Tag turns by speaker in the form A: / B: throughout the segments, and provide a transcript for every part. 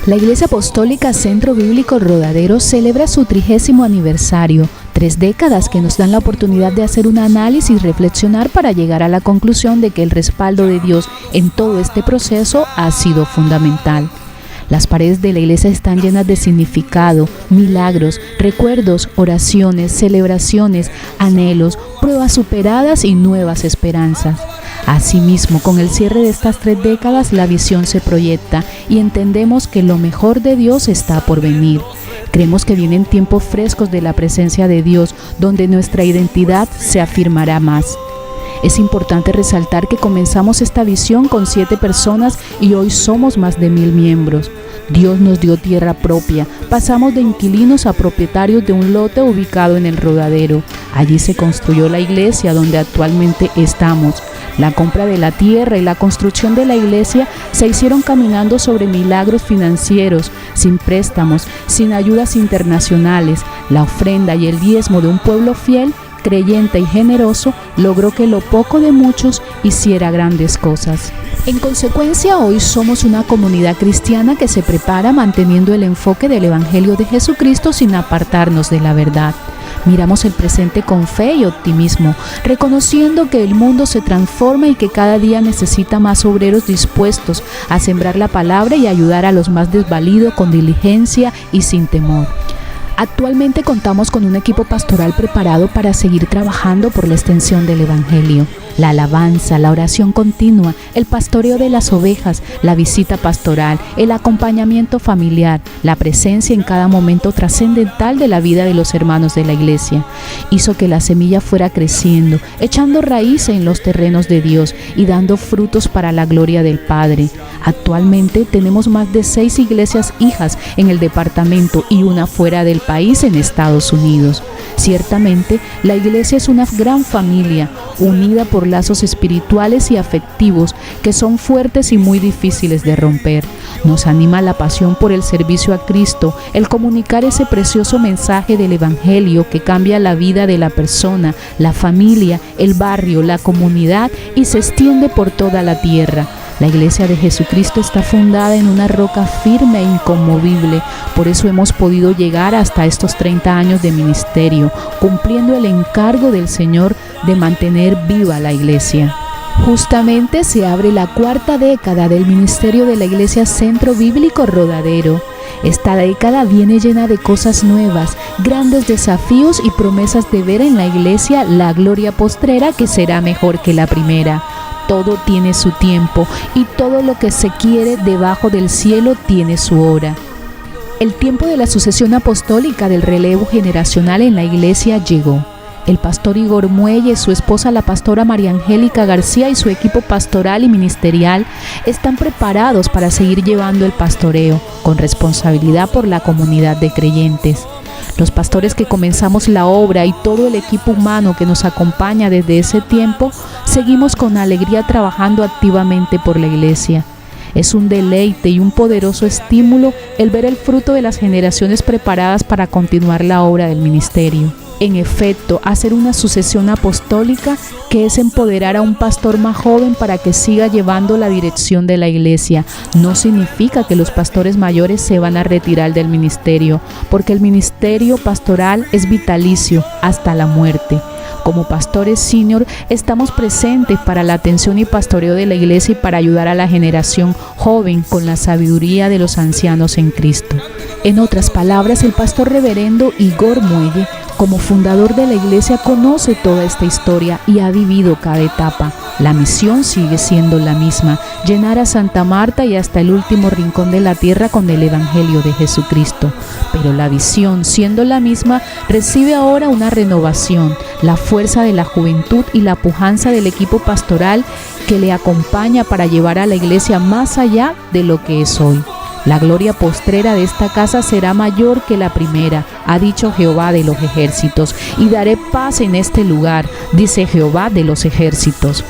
A: La Iglesia Apostólica Centro Bíblico Rodadero celebra su 30º aniversario, 3 décadas que nos dan la oportunidad de hacer un análisis y reflexionar para llegar a la conclusión de que el respaldo de Dios en todo este proceso ha sido fundamental. Las paredes de la iglesia están llenas de significado, milagros, recuerdos, oraciones, celebraciones, anhelos, pruebas superadas y nuevas esperanzas. Asimismo, con el cierre de estas 3 décadas, la visión se proyecta y entendemos que lo mejor de Dios está por venir. Creemos que vienen tiempos frescos de la presencia de Dios, donde nuestra identidad se afirmará más. Es importante resaltar que comenzamos esta visión con 7 personas y hoy somos más de 1000 miembros. Dios nos dio tierra propia, pasamos de inquilinos a propietarios de un lote ubicado en el Rodadero. Allí se construyó la iglesia donde actualmente estamos. La compra de la tierra y la construcción de la iglesia se hicieron caminando sobre milagros financieros, sin préstamos, sin ayudas internacionales. La ofrenda y el diezmo de un pueblo fiel, creyente y generoso, logró que lo poco de muchos hiciera grandes cosas. En consecuencia, hoy somos una comunidad cristiana que se prepara manteniendo el enfoque del Evangelio de Jesucristo sin apartarnos de la verdad. Miramos el presente con fe y optimismo, reconociendo que el mundo se transforma y que cada día necesita más obreros dispuestos a sembrar la palabra y ayudar a los más desvalidos con diligencia y sin temor. Actualmente contamos con un equipo pastoral preparado para seguir trabajando por la extensión del Evangelio. La alabanza, la oración continua, el pastoreo de las ovejas, la visita pastoral, el acompañamiento familiar, la presencia en cada momento trascendental de la vida de los hermanos de la iglesia, hizo que la semilla fuera creciendo, echando raíces en los terrenos de Dios y dando frutos para la gloria del Padre. Actualmente tenemos más de 6 iglesias hijas en el departamento y una fuera del país en Estados Unidos. Ciertamente, la iglesia es una gran familia, unida por lazos espirituales y afectivos que son fuertes y muy difíciles de romper. Nos anima la pasión por el servicio a Cristo, el comunicar ese precioso mensaje del Evangelio que cambia la vida de la persona, la familia, el barrio, la comunidad y se extiende por toda la tierra. La Iglesia de Jesucristo está fundada en una roca firme e inconmovible, por eso hemos podido llegar hasta estos 30 años de ministerio, cumpliendo el encargo del Señor de mantener viva la Iglesia. Justamente se abre la 4ª década del ministerio de la Iglesia Centro Bíblico Rodadero. Esta década viene llena de cosas nuevas, grandes desafíos y promesas de ver en la Iglesia la gloria postrera que será mejor que la primera. Todo tiene su tiempo y todo lo que se quiere debajo del cielo tiene su hora. El tiempo de la sucesión apostólica del relevo generacional en la iglesia llegó. El pastor Igor Muelle, su esposa la pastora María Angélica García y su equipo pastoral y ministerial están preparados para seguir llevando el pastoreo con responsabilidad por la comunidad de creyentes. Los pastores que comenzamos la obra y todo el equipo humano que nos acompaña desde ese tiempo, seguimos con alegría trabajando activamente por la iglesia. Es un deleite y un poderoso estímulo el ver el fruto de las generaciones preparadas para continuar la obra del ministerio. En efecto, hacer una sucesión apostólica que es empoderar a un pastor más joven para que siga llevando la dirección de la iglesia. No significa que los pastores mayores se van a retirar del ministerio, porque el ministerio pastoral es vitalicio hasta la muerte. Como pastores senior, estamos presentes para la atención y pastoreo de la iglesia y para ayudar a la generación joven con la sabiduría de los ancianos en Cristo. En otras palabras, el pastor reverendo Igor Muelle, como fundador de la iglesia, conoce toda esta historia y ha vivido cada etapa. La misión sigue siendo la misma, llenar a Santa Marta y hasta el último rincón de la tierra con el Evangelio de Jesucristo. Pero la visión, siendo la misma, recibe ahora una renovación, la fuerza de la juventud y la pujanza del equipo pastoral que le acompaña para llevar a la iglesia más allá de lo que es hoy. La gloria postrera de esta casa será mayor que la primera, ha dicho Jehová de los ejércitos, y daré paz en este lugar, dice Jehová de los ejércitos.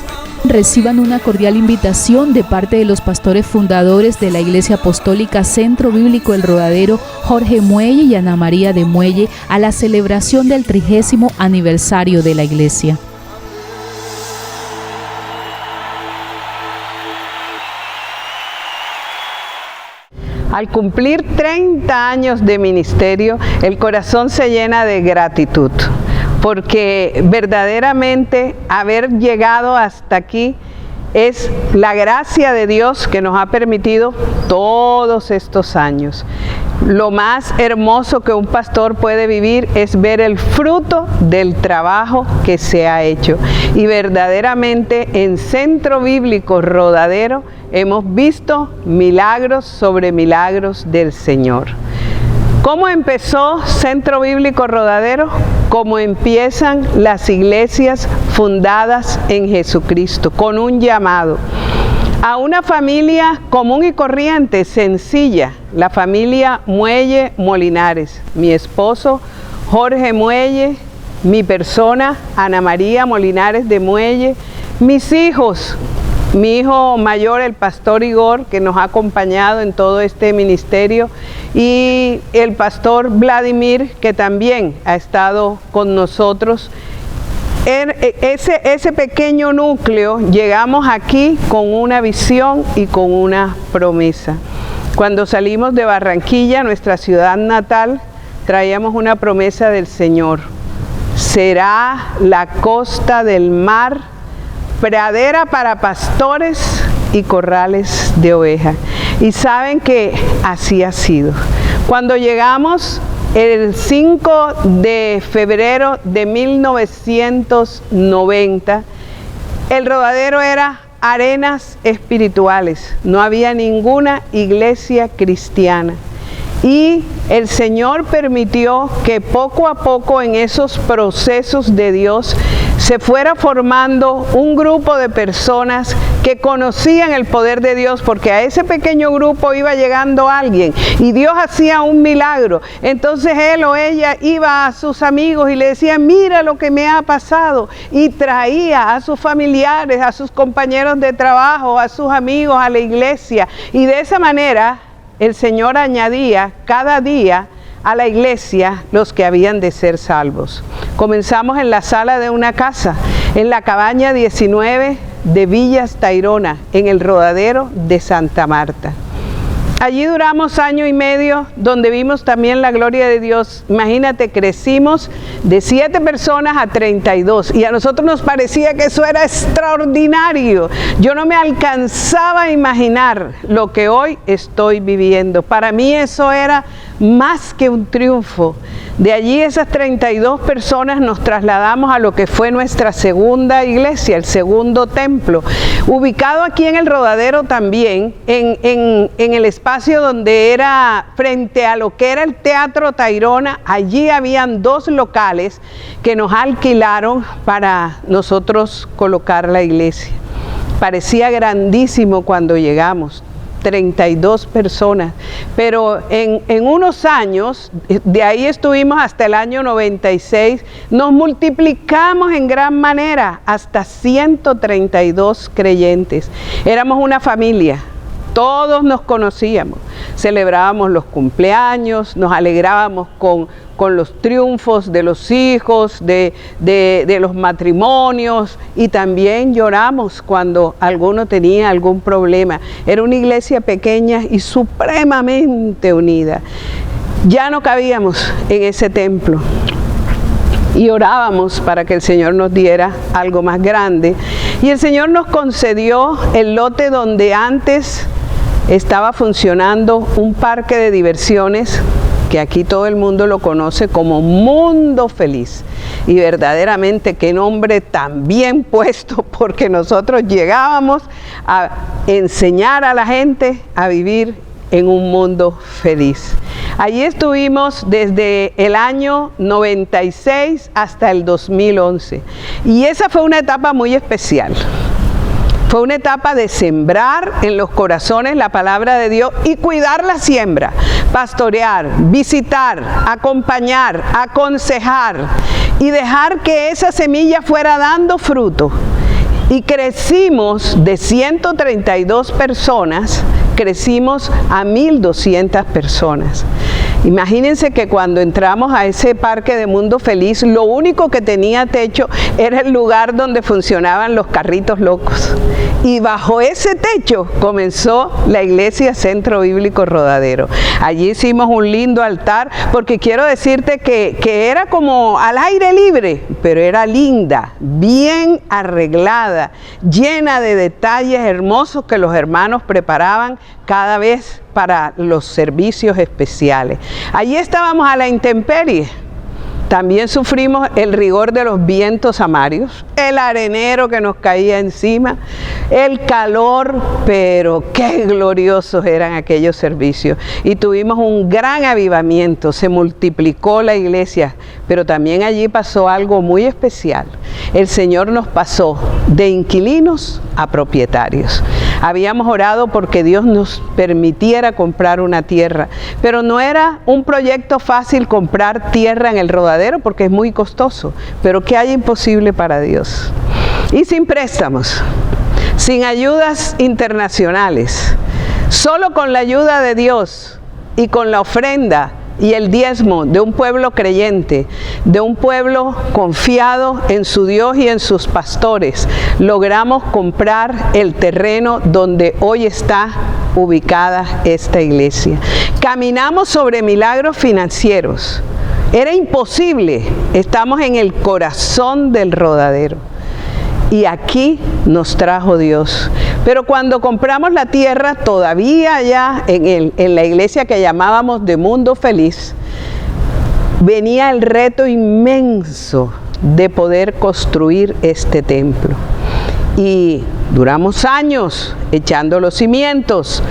A: Reciban una cordial invitación de parte de los pastores fundadores de la Iglesia Apostólica Centro Bíblico El Rodadero, Jorge Muelle y Ana María de Muelle, a la celebración del 30º aniversario de la iglesia.
B: Al cumplir 30 años de ministerio, el corazón se llena de gratitud, porque verdaderamente haber llegado hasta aquí es la gracia de Dios que nos ha permitido todos estos años. Lo más hermoso que un pastor puede vivir es ver el fruto del trabajo que se ha hecho. Y verdaderamente en Centro Bíblico Rodadero hemos visto milagros sobre milagros del Señor. ¿Cómo empezó Centro Bíblico Rodadero? Como empiezan las iglesias fundadas en Jesucristo, con un llamado a una familia común y corriente, sencilla, la familia Muelle Molinares. Mi esposo Jorge Muelle, mi persona Ana María Molinares de Muelle, mis hijos, mi hijo mayor, el pastor Igor, que nos ha acompañado en todo este ministerio, y el pastor Vladimir, que también ha estado con nosotros. Ese pequeño núcleo, llegamos aquí con una visión y con una promesa. Cuando salimos de Barranquilla, nuestra ciudad natal, traíamos una promesa del Señor. Será la costa del mar pradera para pastores y corrales de ovejas. Y saben que así ha sido. Cuando llegamos el 5 de febrero de 1990, el Rodadero era arenas espirituales, no había ninguna iglesia cristiana. Y el Señor permitió que poco a poco en esos procesos de Dios se fuera formando un grupo de personas que conocían el poder de Dios, porque a ese pequeño grupo iba llegando alguien y Dios hacía un milagro. Entonces él o ella iba a sus amigos y le decía: mira lo que me ha pasado, y traía a sus familiares, a sus compañeros de trabajo, a sus amigos a la iglesia, y de esa manera el Señor añadía cada día a la iglesia los que habían de ser salvos. Comenzamos en la sala de una casa, en la cabaña 19 de Villas Tayrona, en el Rodadero de Santa Marta. Allí duramos año y medio, donde vimos también la gloria de Dios. Imagínate, crecimos de 7 personas a 32, y a nosotros nos parecía que eso era extraordinario. Yo no me alcanzaba a imaginar lo que hoy estoy viviendo. Para mí eso era más que un triunfo. De allí, esas 32 personas, nos trasladamos a lo que fue nuestra segunda iglesia, el segundo templo, ubicado aquí en el Rodadero también, en el espacio donde era frente a lo que era el Teatro Tayrona. Allí habían 2 locales que nos alquilaron para nosotros colocar la iglesia. Parecía grandísimo cuando llegamos, 32 personas, pero en unos años, de ahí estuvimos hasta el año 96, nos multiplicamos en gran manera hasta 132 creyentes. Éramos una familia, todos nos conocíamos, celebrábamos los cumpleaños, nos alegrábamos con los triunfos de los hijos, de los matrimonios, y también lloramos cuando alguno tenía algún problema. Era una iglesia pequeña y supremamente unida. Ya no cabíamos en ese templo y orábamos para que el Señor nos diera algo más grande, y el Señor nos concedió el lote donde antes estaba funcionando un parque de diversiones, que aquí todo el mundo lo conoce como Mundo Feliz. Y verdaderamente qué nombre tan bien puesto, porque nosotros llegábamos a enseñar a la gente a vivir en un mundo feliz. Allí estuvimos desde el año 96 hasta el 2011. Y esa fue una etapa muy especial. Fue una etapa de sembrar en los corazones la palabra de Dios y cuidar la siembra, pastorear, visitar, acompañar, aconsejar y dejar que esa semilla fuera dando fruto. Y crecimos de 132 personas, crecimos a 1,200 personas. Imagínense que cuando entramos a ese parque de Mundo Feliz, lo único que tenía techo era el lugar donde funcionaban los carritos locos. Y bajo ese techo comenzó la Iglesia Centro Bíblico Rodadero. Allí hicimos un lindo altar, porque quiero decirte que era como al aire libre, pero era linda, bien arreglada, llena de detalles hermosos que los hermanos preparaban cada vez para los servicios especiales. Allí estábamos a la intemperie. También sufrimos el rigor de los vientos amarios, el arenero que nos caía encima, el calor, pero qué gloriosos eran aquellos servicios. Y tuvimos un gran avivamiento, se multiplicó la iglesia, pero también allí pasó algo muy especial. El Señor nos pasó de inquilinos a propietarios. Habíamos orado porque Dios nos permitiera comprar una tierra, pero no era un proyecto fácil comprar tierra en el Rodadero porque es muy costoso, pero ¿qué hay imposible para Dios? Y sin préstamos, sin ayudas internacionales, solo con la ayuda de Dios y con la ofrenda y el diezmo de un pueblo creyente, de un pueblo confiado en su Dios y en sus pastores, logramos comprar el terreno donde hoy está ubicada esta iglesia. Caminamos sobre milagros financieros. Era imposible, estamos en el corazón del Rodadero. Y aquí nos trajo Dios. Pero cuando compramos la tierra, todavía allá en la iglesia que llamábamos de Mundo Feliz, venía el reto inmenso de poder construir este templo. Y duramos años echando los cimientos,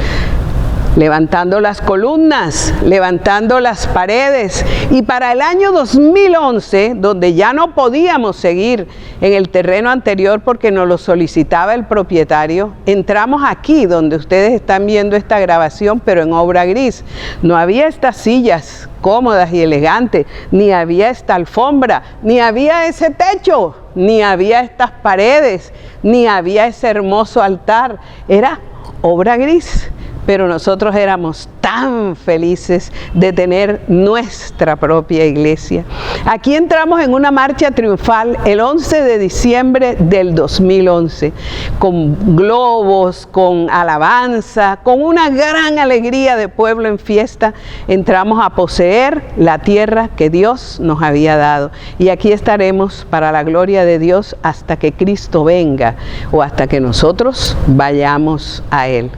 B: levantando las columnas, levantando las paredes, y para el año 2011, donde ya no podíamos seguir en el terreno anterior porque nos lo solicitaba el propietario, entramos aquí donde ustedes están viendo esta grabación, pero en obra gris. No había estas sillas cómodas y elegantes, ni había esta alfombra, ni había ese techo, ni había estas paredes, ni había ese hermoso altar. Era obra gris. Pero nosotros éramos tan felices de tener nuestra propia iglesia. Aquí entramos en una marcha triunfal el 11 de diciembre del 2011, con globos, con alabanza, con una gran alegría de pueblo en fiesta. Entramos a poseer la tierra que Dios nos había dado. Y aquí estaremos para la gloria de Dios hasta que Cristo venga o hasta que nosotros vayamos a Él.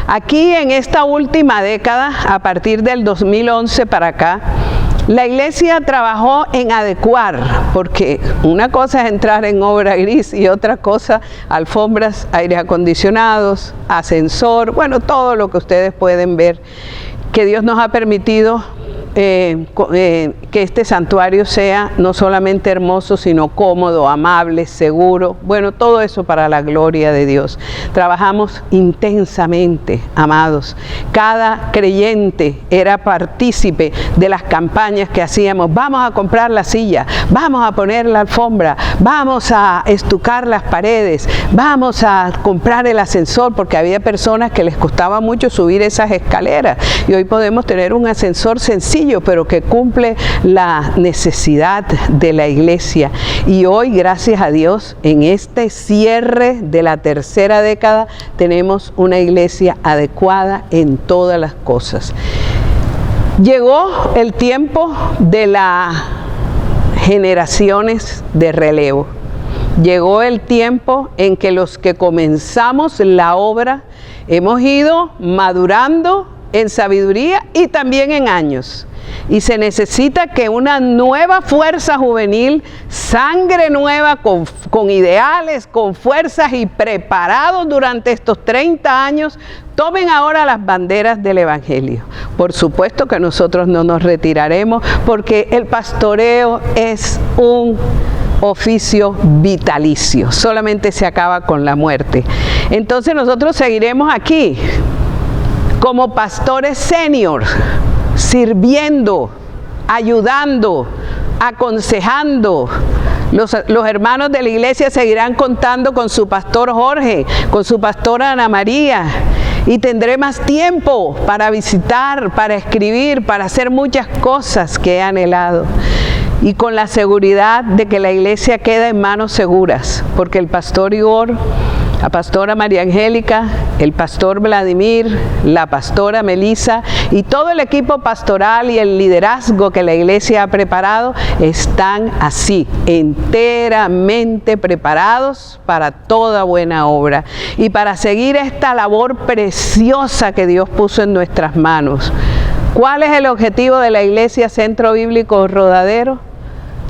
B: Aquí en esta última década, a partir del 2011 para acá, la iglesia trabajó en adecuar, porque una cosa es entrar en obra gris y otra cosa, alfombras, aire acondicionados, ascensor, bueno, todo lo que ustedes pueden ver, que Dios nos ha permitido que este santuario sea no solamente hermoso, sino cómodo, amable, seguro. Bueno, todo eso para la gloria de Dios. Trabajamos intensamente, amados. Cada creyente era partícipe de las campañas que hacíamos. Vamos a comprar la silla, vamos a poner la alfombra, vamos a estucar las paredes, vamos a comprar el ascensor, porque había personas que les costaba mucho subir esas escaleras. Y hoy podemos tener un ascensor sencillo, pero que cumple la necesidad de la iglesia. Y hoy, gracias a Dios, en este cierre de la tercera década, tenemos una iglesia adecuada en todas las cosas. Llegó el tiempo de las generaciones de relevo. Llegó el tiempo en que los que comenzamos la obra hemos ido madurando en sabiduría y también en años. Y se necesita que una nueva fuerza juvenil, sangre nueva, con ideales, con fuerzas y preparados durante estos 30 años, tomen ahora las banderas del Evangelio. Por supuesto que nosotros no nos retiraremos, porque el pastoreo es un oficio vitalicio, solamente se acaba con la muerte. Entonces nosotros seguiremos aquí como pastores senior, sirviendo, ayudando, aconsejando. Los hermanos de la iglesia seguirán contando con su pastor Jorge, con su pastora Ana María, y tendré más tiempo para visitar, para escribir, para hacer muchas cosas que he anhelado. Y con la seguridad de que la iglesia queda en manos seguras, porque el pastor Igor, la pastora María Angélica, el pastor Vladimir, la pastora Melissa y todo el equipo pastoral y el liderazgo que la iglesia ha preparado están así, enteramente preparados para toda buena obra y para seguir esta labor preciosa que Dios puso en nuestras manos. ¿Cuál es el objetivo de la Iglesia Centro Bíblico Rodadero?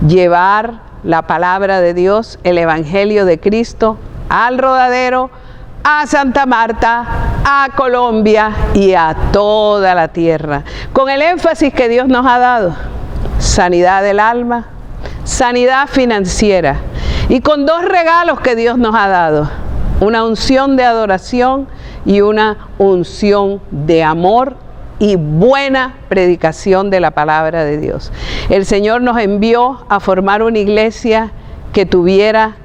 B: Llevar la palabra de Dios, el Evangelio de Cristo, al Rodadero, a Santa Marta, a Colombia y a toda la tierra, con el énfasis que Dios nos ha dado: sanidad del alma, sanidad financiera, y con dos regalos que Dios nos ha dado: una unción de adoración y una unción de amor y buena predicación de la palabra de Dios. El Señor nos envió a formar una iglesia que tuviera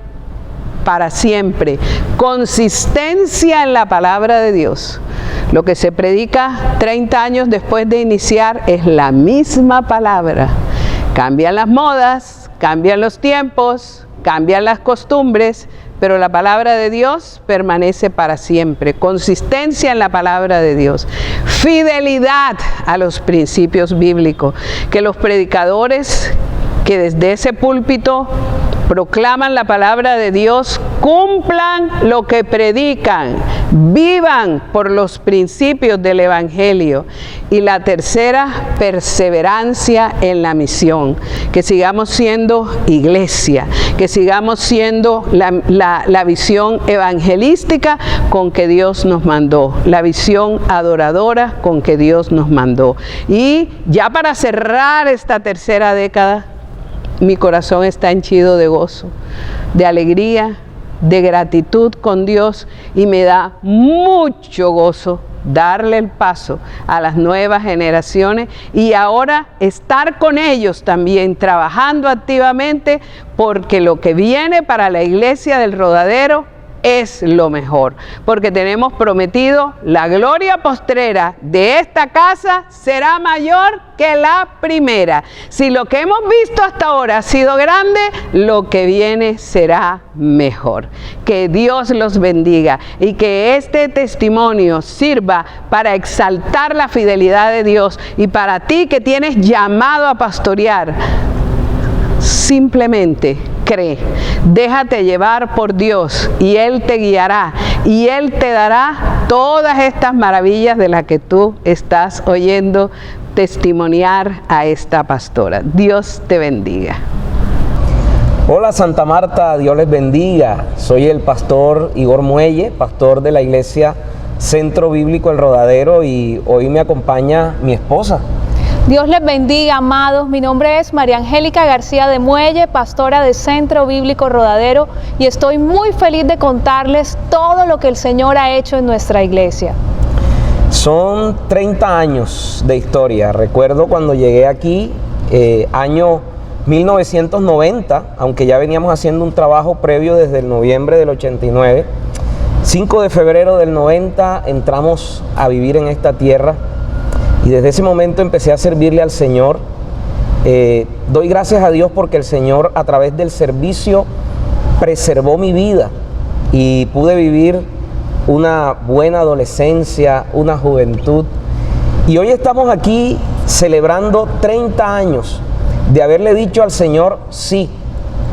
B: para siempre consistencia en la palabra de Dios. Lo que se predica 30 años después de iniciar es la misma palabra. Cambian las modas, cambian los tiempos, cambian las costumbres, pero la palabra de Dios permanece para siempre. Consistencia en la palabra de Dios. Fidelidad a los principios bíblicos. Que los predicadores que desde ese púlpito proclaman la palabra de Dios cumplan lo que predican, vivan por los principios del Evangelio. Y la tercera, perseverancia en la misión, que sigamos siendo iglesia, que sigamos siendo la visión evangelística con que Dios nos mandó, la visión adoradora con que Dios nos mandó. Y ya para cerrar esta tercera década, mi corazón está henchido de gozo, de alegría, de gratitud con Dios, y me da mucho gozo darle el paso a las nuevas generaciones y ahora estar con ellos también trabajando activamente, porque lo que viene para la iglesia del Rodadero es lo mejor, porque tenemos prometido: la gloria postrera de esta casa será mayor que la primera. Si lo que hemos visto hasta ahora ha sido grande, lo que viene será mejor. Que Dios los bendiga y que este testimonio sirva para exaltar la fidelidad de Dios. Y para ti que tienes llamado a pastorear, simplemente cree, déjate llevar por Dios y Él te guiará y Él te dará todas estas maravillas de las que tú estás oyendo testimoniar a esta pastora. Dios te bendiga.
C: Hola Santa Marta, Dios les bendiga. Soy el pastor Igor Muelle, pastor de la Iglesia Centro Bíblico El Rodadero, y hoy me acompaña mi esposa.
D: Dios les bendiga, amados. Mi nombre es María Angélica García de Muelle, pastora de Centro Bíblico Rodadero, y estoy muy feliz de contarles todo lo que el Señor ha hecho en nuestra iglesia.
C: Son 30 años de historia. Recuerdo cuando llegué aquí, año 1990, aunque ya veníamos haciendo un trabajo previo desde el noviembre del 89. 5 de febrero del 90 entramos a vivir en esta tierra. Y desde ese momento empecé a servirle al Señor. Doy gracias a Dios porque el Señor, a través del servicio, preservó mi vida y pude vivir una buena adolescencia, una juventud. Y hoy estamos aquí celebrando 30 años de haberle dicho al Señor: sí,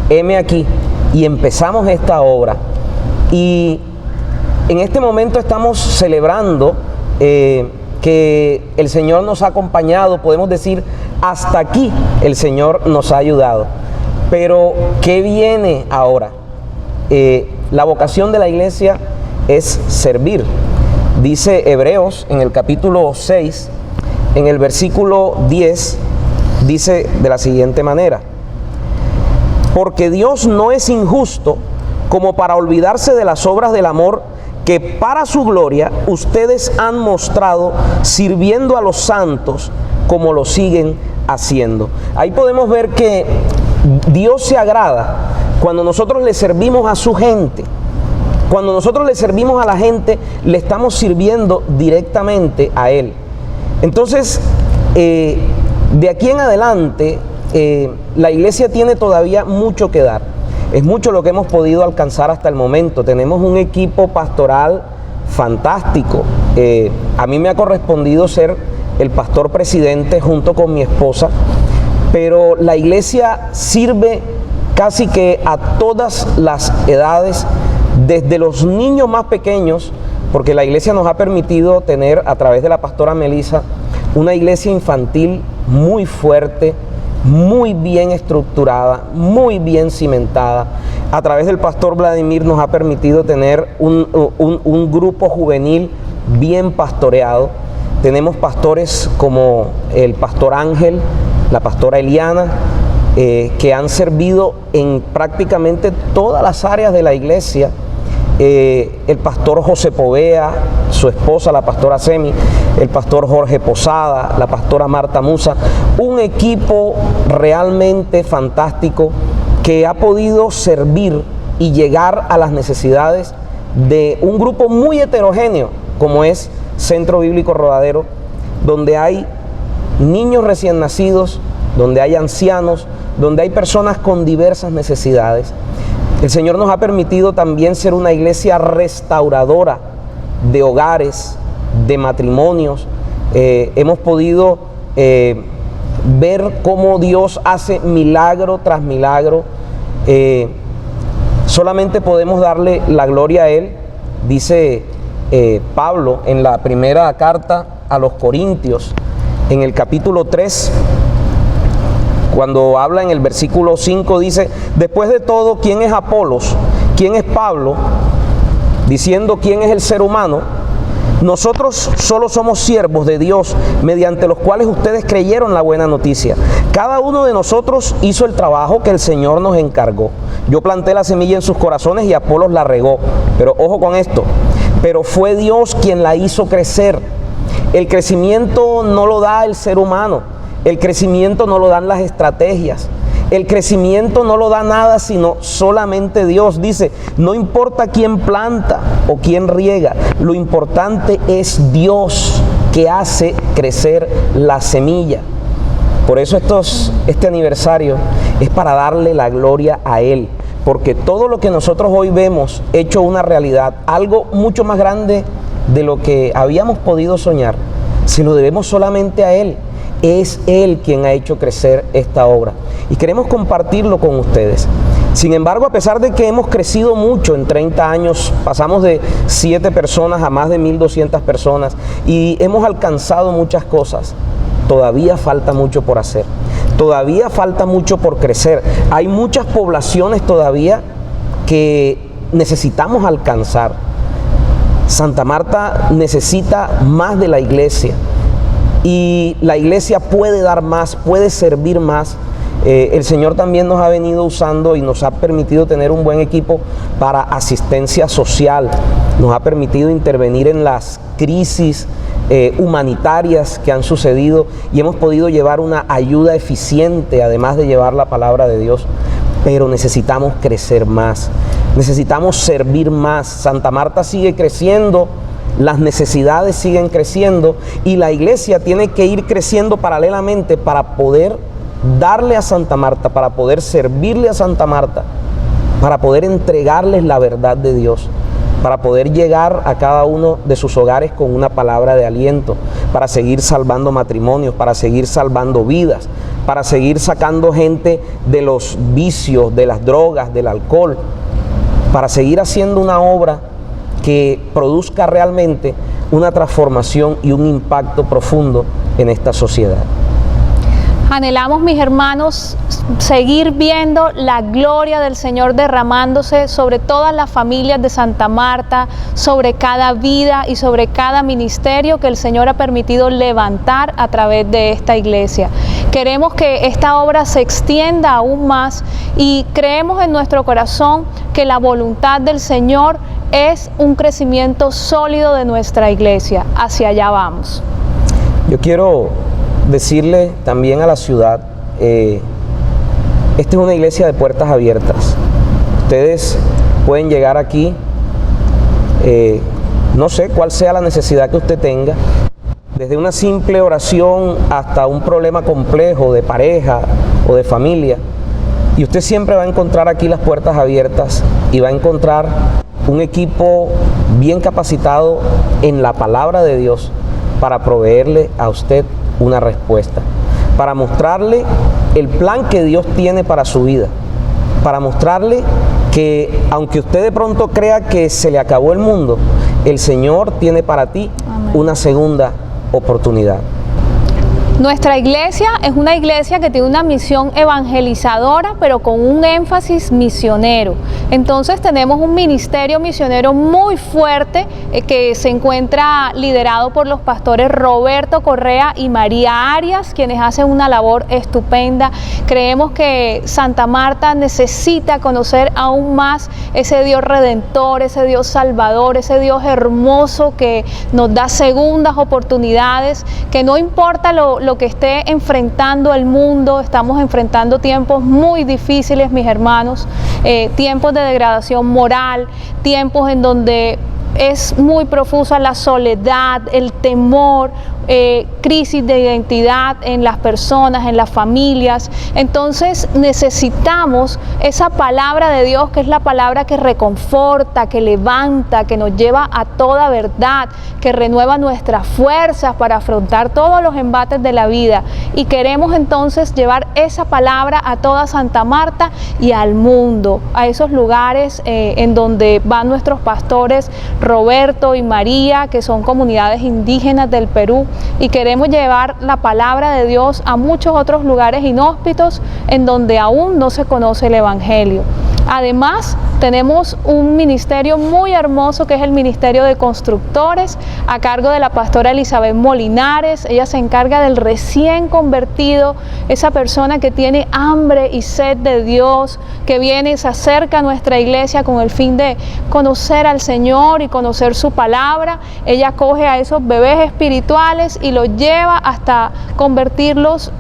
C: heme aquí. Y empezamos esta obra. Y en este momento estamos celebrando que el Señor nos ha acompañado. Podemos decir, hasta aquí el Señor nos ha ayudado. Pero, ¿qué viene ahora? La vocación de la iglesia es servir. Dice Hebreos en el capítulo 6, en el versículo 10, dice de la siguiente manera: porque Dios no es injusto como para olvidarse de las obras del amor que para su gloria ustedes han mostrado sirviendo a los santos como lo siguen haciendo. Ahí podemos ver que Dios se agrada cuando nosotros le servimos a su gente, Cuando nosotros le servimos a la gente, le estamos sirviendo directamente a Él. Entonces, de aquí en adelante, la iglesia tiene todavía mucho que dar. Es mucho lo que hemos podido alcanzar hasta el momento. Tenemos un equipo pastoral fantástico. A mí me ha correspondido ser el pastor presidente junto con mi esposa, pero la iglesia sirve casi que a todas las edades, desde los niños más pequeños, porque la iglesia nos ha permitido tener, a través de la pastora Melissa, una iglesia infantil muy fuerte, muy bien estructurada, muy bien cimentada. A través del pastor Vladimir nos ha permitido tener un grupo juvenil bien pastoreado. Tenemos pastores como el pastor Ángel, la pastora Eliana, que han servido en prácticamente todas las áreas de la iglesia. El pastor José Povea, su esposa, la pastora Semi, el pastor Jorge Posada, la pastora Marta Musa, un equipo realmente fantástico que ha podido servir y llegar a las necesidades de un grupo muy heterogéneo como es Centro Bíblico Rodadero, donde hay niños recién nacidos, donde hay ancianos, donde hay personas con diversas necesidades. El Señor nos ha permitido también ser una iglesia restauradora de hogares, de matrimonios. Hemos podido ver cómo Dios hace milagro tras milagro. Solamente podemos darle la gloria a Él. Dice Pablo en la primera carta a los Corintios, en el capítulo 3, cuando habla en el versículo 5, dice: después de todo, ¿quién es Apolos? ¿Quién es Pablo? Diciendo quién es el ser humano. Nosotros solo somos siervos de Dios, mediante los cuales ustedes creyeron la buena noticia. Cada uno de nosotros hizo el trabajo que el Señor nos encargó. Yo planté la semilla en sus corazones y Apolos la regó. Pero ojo con esto, pero fue Dios quien la hizo crecer. El crecimiento no lo da el ser humano. El crecimiento no lo dan las estrategias. El crecimiento no lo da nada, sino solamente Dios. Dice, no importa quién planta o quién riega, lo importante es Dios que hace crecer la semilla. Por eso este aniversario es para darle la gloria a Él, porque todo lo que nosotros hoy vemos hecho una realidad, algo mucho más grande de lo que habíamos podido soñar, se lo debemos solamente a Él. Es Él quien ha hecho crecer esta obra y queremos compartirlo con ustedes. Sin embargo, a pesar de que hemos crecido mucho en 30 años, pasamos de 7 personas a más de 1,200 personas y hemos alcanzado muchas cosas, todavía falta mucho por hacer, todavía falta mucho por crecer. Hay muchas poblaciones todavía que necesitamos alcanzar. Santa Marta necesita más de la iglesia. Y la iglesia puede dar más, puede servir más. El Señor también nos ha venido usando y nos ha permitido tener un buen equipo para asistencia social. Nos ha permitido intervenir en las crisis humanitarias que han sucedido y hemos podido llevar una ayuda eficiente, además de llevar la palabra de Dios. Pero necesitamos crecer más, necesitamos servir más. Santa Marta sigue creciendo. Las necesidades siguen creciendo y la iglesia tiene que ir creciendo paralelamente para poder darle a Santa Marta, para poder servirle a Santa Marta, para poder entregarles la verdad de Dios, para poder llegar a cada uno de sus hogares con una palabra de aliento, para seguir salvando matrimonios, para seguir salvando vidas, para seguir sacando gente de los vicios, de las drogas, del alcohol, para seguir haciendo una obra que produzca realmente una transformación y un impacto profundo en esta sociedad.
D: Anhelamos, mis hermanos, seguir viendo la gloria del Señor derramándose sobre todas las familias de Santa Marta, sobre cada vida y sobre cada ministerio que el Señor ha permitido levantar a través de esta iglesia. Queremos que esta obra se extienda aún más y creemos en nuestro corazón que la voluntad del Señor es un crecimiento sólido de nuestra iglesia. Hacia allá vamos.
C: Yo quiero decirle también a la ciudad, esta es una iglesia de puertas abiertas. Ustedes pueden llegar aquí no sé cuál sea la necesidad que usted tenga, desde una simple oración hasta un problema complejo de pareja o de familia. Y usted siempre va a encontrar aquí las puertas abiertas y va a encontrar un equipo bien capacitado en la palabra de Dios para proveerle a usted una respuesta, para mostrarle el plan que Dios tiene para su vida, para mostrarle que aunque usted de pronto crea que se le acabó el mundo, el Señor tiene para ti una segunda oportunidad.
D: Nuestra iglesia es una iglesia que tiene una misión evangelizadora, pero con un énfasis misionero. Entonces tenemos un ministerio misionero muy fuerte que se encuentra liderado por los pastores Roberto Correa y María Arias, quienes hacen una labor estupenda. Creemos que Santa Marta necesita conocer aún más ese Dios redentor, ese Dios salvador, ese Dios hermoso que nos da segundas oportunidades, que no importa lo que esté enfrentando el mundo. Estamos enfrentando tiempos muy difíciles, mis hermanos, tiempos de degradación moral, tiempos en donde es muy profusa la soledad, el temor, crisis de identidad en las personas, en las familias. Entonces necesitamos esa palabra de Dios, que es la palabra que reconforta, que levanta, que nos lleva a toda verdad, que renueva nuestras fuerzas para afrontar todos los embates de la vida. Y queremos entonces llevar esa palabra a toda Santa Marta y al mundo, a esos lugares en donde van nuestros pastores Roberto y María, que son comunidades indígenas del Perú, y queremos llevar la palabra de Dios a muchos otros lugares inhóspitos en donde aún no se conoce el Evangelio. Además, tenemos un ministerio muy hermoso que es el Ministerio de Constructores, a cargo de la pastora Elizabeth Molinares. Ella se encarga del recién convertido, esa persona que tiene hambre y sed de Dios, que viene y se acerca a nuestra iglesia con el fin de conocer al Señor y conocer su palabra. Ella coge a esos bebés espirituales y los lleva hasta convertirlos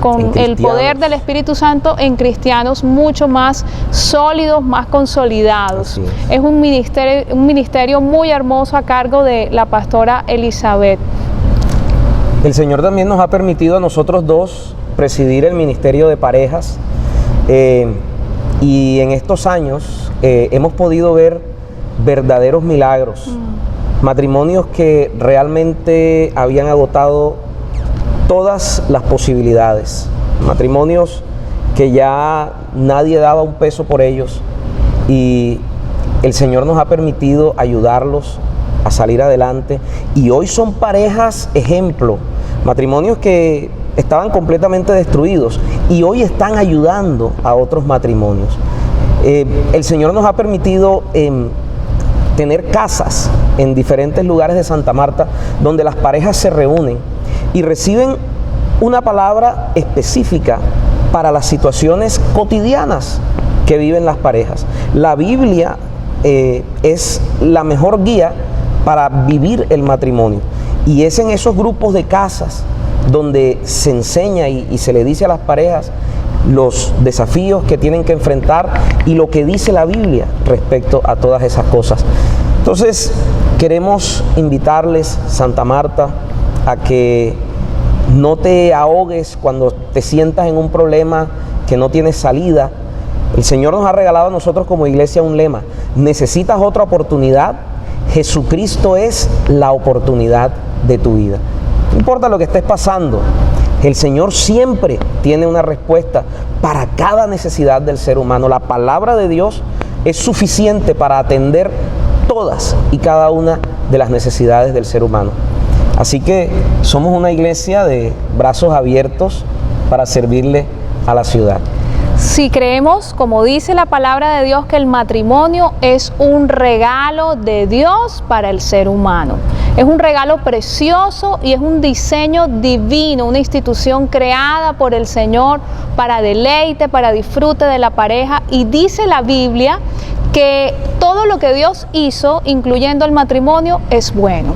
D: con el poder del Espíritu Santo en cristianos mucho más sólidos, más consolidados. Es un ministerio muy hermoso a cargo de la pastora Elizabeth.
C: El Señor también nos ha permitido a nosotros dos presidir el ministerio de parejas, y en estos años hemos podido ver verdaderos milagros, matrimonios que realmente habían agotado todas las posibilidades, matrimonios que ya nadie daba un peso por ellos, y el Señor nos ha permitido ayudarlos a salir adelante, y hoy son parejas ejemplo, matrimonios que estaban completamente destruidos y hoy están ayudando a otros matrimonios. El Señor nos ha permitido tener casas en diferentes lugares de Santa Marta donde las parejas se reúnen y reciben una palabra específica para las situaciones cotidianas que viven las parejas. La Biblia es la mejor guía para vivir el matrimonio, y es en esos grupos de casas donde se enseña y se le dice a las parejas los desafíos que tienen que enfrentar y lo que dice la Biblia respecto a todas esas cosas. Entonces queremos invitarles, Santa Marta, a que no te ahogues cuando te sientas en un problema que no tienes salida. El Señor nos ha regalado a nosotros como iglesia un lema: necesitas otra oportunidad, Jesucristo es la oportunidad de tu vida. No importa lo que estés pasando, el Señor siempre tiene una respuesta para cada necesidad del ser humano. La palabra de Dios es suficiente para atender todas y cada una de las necesidades del ser humano. Así que somos una iglesia de brazos abiertos para servirle a la ciudad.
D: Si creemos, como dice la palabra de Dios, que el matrimonio es un regalo de Dios para el ser humano. Es un regalo precioso y es un diseño divino, una institución creada por el Señor para deleite, para disfrute de la pareja. Y dice la Biblia que todo lo que Dios hizo, incluyendo el matrimonio, es bueno.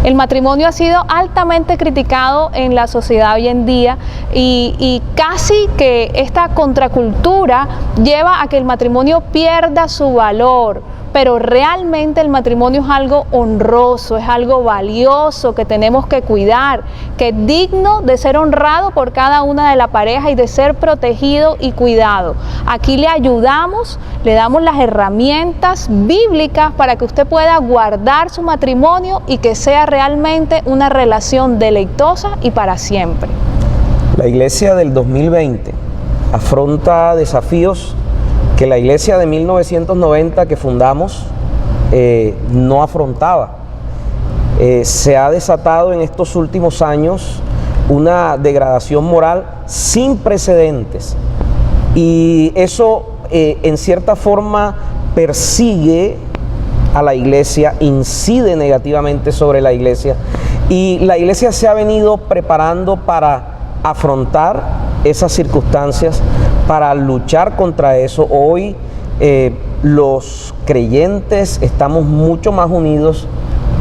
D: El matrimonio ha sido altamente criticado en la sociedad hoy en día y casi que esta contracultura lleva a que el matrimonio pierda su valor, pero realmente el matrimonio es algo honroso, es algo valioso que tenemos que cuidar, que es digno de ser honrado por cada una de la pareja y de ser protegido y cuidado. Aquí le ayudamos, le damos las herramientas bíblicas para que usted pueda guardar su matrimonio y que sea realmente una relación deleitosa y para siempre.
C: La iglesia del 2020 afronta desafíos que la iglesia de 1990 que fundamos no afrontaba. Se ha desatado en estos últimos años una degradación moral sin precedentes y eso en cierta forma persigue a la iglesia, incide negativamente sobre la iglesia y la iglesia se ha venido preparando para afrontar esas circunstancias, para luchar contra eso. Hoy los creyentes estamos mucho más unidos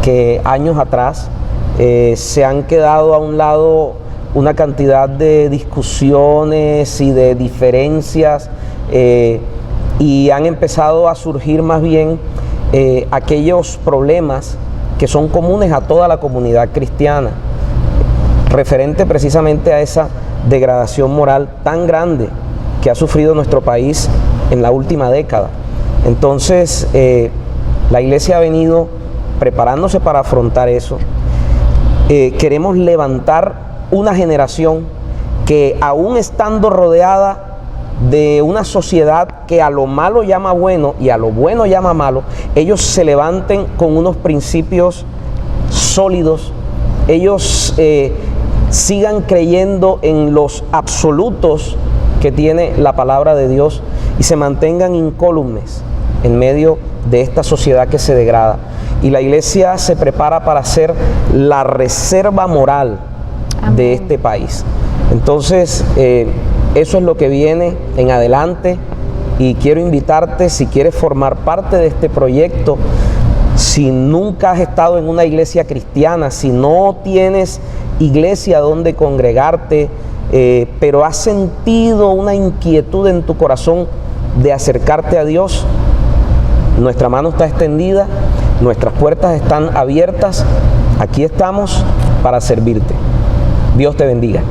C: que años atrás. Se han quedado a un lado una cantidad de discusiones y de diferencias y han empezado a surgir más bien aquellos problemas que son comunes a toda la comunidad cristiana, referente precisamente a esa degradación moral tan grande que ha sufrido nuestro país en la última década. Entonces, la iglesia ha venido preparándose para afrontar eso. Queremos levantar una generación que, aún estando rodeada de una sociedad que a lo malo llama bueno y a lo bueno llama malo, ellos se levanten con unos principios sólidos, ellos sigan creyendo en los absolutos que tiene la palabra de Dios y se mantengan incólumes en medio de esta sociedad que se degrada. Y la iglesia se prepara para ser la reserva moral de este país. Entonces, eso es lo que viene en adelante y quiero invitarte, si quieres formar parte de este proyecto, si nunca has estado en una iglesia cristiana, si no tienes iglesia donde congregarte, pero has sentido una inquietud en tu corazón de acercarte a Dios, nuestra mano está extendida, nuestras puertas están abiertas, aquí estamos para servirte. Dios te bendiga.